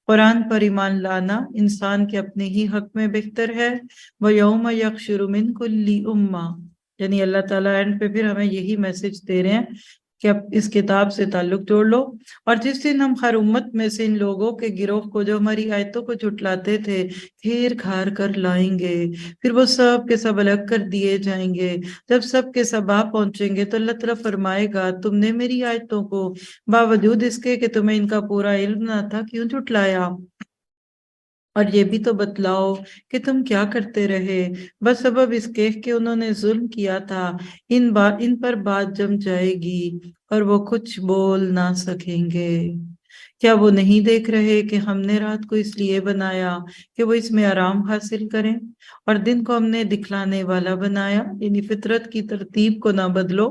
قرآن پر ایمان لانا انسان کے اپنے ہی حق میں بہتر ہے۔ وَيَوْمَ يَحْشُرُ مِنْ كُلِّ أُمَّةٍ، یعنی اللہ تعالیٰ اینڈ پہ پھر ہمیں یہی میسج دے رہے ہیں کہ اب اس کتاب سے تعلق جوڑ لو، اور جس دن ہم ہر امت میں سے ان لوگوں کے گروہ کو جو ہماری آیتوں کو جھٹلاتے تھے گھیر گھار کر لائیں گے، پھر وہ سب کے سب الگ کر دیے جائیں گے۔ جب سب کے سب آ پہنچیں گے تو اللہ تعالیٰ فرمائے گا تم نے میری آیتوں کو باوجود اس کے کہ تمہیں ان کا پورا علم نہ تھا کیوں جھٹلایا، اور یہ بھی تو بتلاؤ کہ تم کیا کرتے رہے۔ بس سبب اس کے کہ انہوں نے ظلم کیا تھا، ان پر بات جم جائے گی اور وہ کچھ بول نہ سکیں گے۔ کیا وہ نہیں دیکھ رہے کہ ہم نے رات کو اس لیے بنایا کہ وہ اس میں آرام حاصل کریں، اور دن کو ہم نے دکھلانے والا بنایا، یعنی فطرت کی ترتیب کو نہ بدلو۔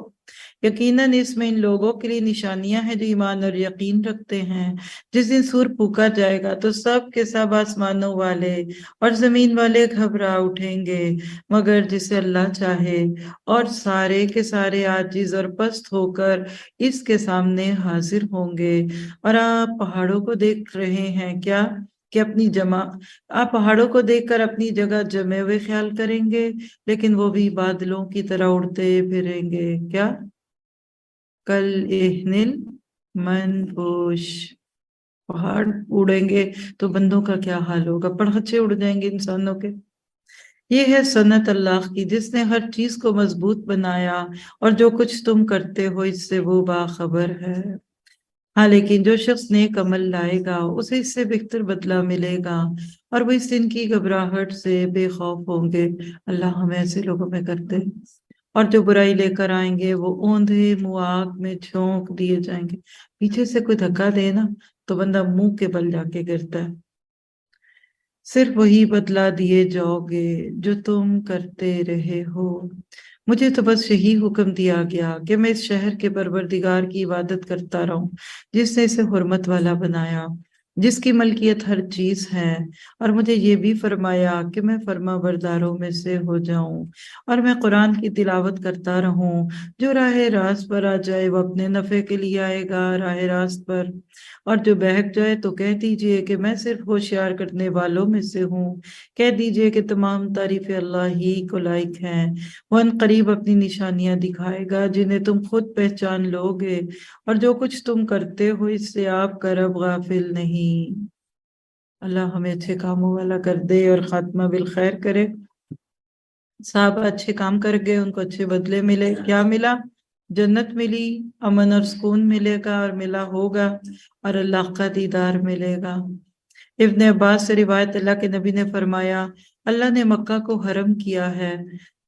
یقیناً اس میں ان لوگوں کے لیے نشانیاں ہیں جو ایمان اور یقین رکھتے ہیں۔ جس دن سور پھونکا جائے گا تو سب کے سب آسمانوں والے اور زمین والے گھبرا اٹھیں گے مگر جسے اللہ چاہے، اور سارے کے سارے عاجز اور پست ہو کر اس کے سامنے حاضر ہوں گے۔ اور آپ پہاڑوں کو دیکھ رہے ہیں کیا کہ آپ پہاڑوں کو دیکھ کر اپنی جگہ جمے ہوئے خیال کریں گے، لیکن وہ بھی بادلوں کی طرح اڑتے پھریں گے۔ کیا کل اہنل منفوش، پہاڑ اڑیں گے تو بندوں کا کیا حال ہوگا، پڑخچے اڑ جائیں گے انسانوں کے۔ یہ ہے سنت اللہ کی جس نے ہر چیز کو مضبوط بنایا، اور جو کچھ تم کرتے ہو اس سے وہ باخبر ہے۔ ہاں لیکن جو شخص نیک عمل لائے گا اسے اس سے بہتر بدلہ ملے گا، اور وہ اس دن کی گھبراہٹ سے بے خوف ہوں گے۔ اللہ ہمیں ایسے لوگوں میں کرتے ہیں۔ اور جو برائی لے کر آئیں گے وہ اوندھے منہ آگ میں جھونک دیے جائیں گے۔ پیچھے سے کوئی دھکا دے نا تو بندہ منہ کے بل جا کے گرتا ہے۔ صرف وہی بدلہ دیے جاؤ گے جو تم کرتے رہے ہو۔ مجھے تو بس یہی حکم دیا گیا کہ میں اس شہر کے پروردگار کی عبادت کرتا رہوں جس نے اسے حرمت والا بنایا، جس کی ملکیت ہر چیز ہے، اور مجھے یہ بھی فرمایا کہ میں فرما برداروں میں سے ہو جاؤں اور میں قرآن کی تلاوت کرتا رہوں۔ جو راہ راست پر آ جائے وہ اپنے نفع کے لیے آئے گا راہ راست پر، اور جو بہک جائے تو کہہ دیجئے کہ میں صرف ہوشیار کرنے والوں میں سے ہوں۔ کہہ دیجئے کہ تمام تعریفیں اللہ ہی کو لائق ہیں۔ وہ ان قریب اپنی نشانیاں دکھائے گا جنہیں تم خود پہچان لو گے، اور جو کچھ تم کرتے ہو اس سے آپ کا رب غافل نہیں۔ اللہ ہمیں اچھے کاموں والا کر دے اور خاتمہ بالخیر کرے۔ صحابہ اچھے کام کر گئے، ان کو اچھے بدلے ملے۔ کیا ملا؟ جنت ملی، امن اور سکون ملے گا اور ملا ہوگا، اور اللہ کا دیدار ملے گا۔ ابن عباس سے روایت، اللہ کے نبی نے فرمایا اللہ نے مکہ کو حرم کیا ہے،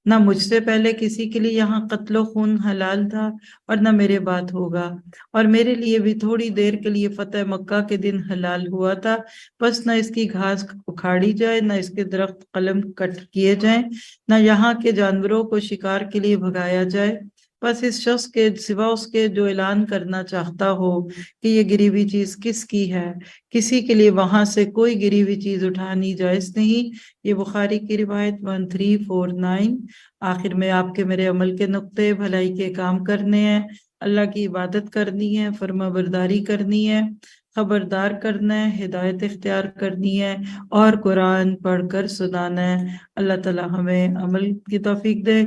نہ مجھ سے پہلے کسی کے لیے یہاں قتل و خون حلال تھا اور نہ میرے بعد ہوگا، اور میرے لیے بھی تھوڑی دیر کے لیے فتح مکہ کے دن حلال ہوا تھا، بس نہ اس کی گھاس اکھاڑی جائے، نہ اس کے درخت قلم کٹ کیے جائیں، نہ یہاں کے جانوروں کو شکار کے لیے بھگایا جائے، بس اس شخص کے سوا اس کے جو اعلان کرنا چاہتا ہو کہ یہ گری ہوئی چیز کس کی ہے، کسی کے لیے وہاں سے کوئی گری ہوئی چیز اٹھانی جائز نہیں۔ یہ بخاری کی روایت 1349۔ آخر میں آپ کے میرے عمل کے نقطے بھلائی کے کام کرنے ہیں، اللہ کی عبادت کرنی ہے، فرما برداری کرنی ہے، خبردار کرنا ہے، ہدایت اختیار کرنی ہے، اور قرآن پڑھ کر سنانا ہے۔ اللہ تعالی ہمیں عمل کی توفیق دے۔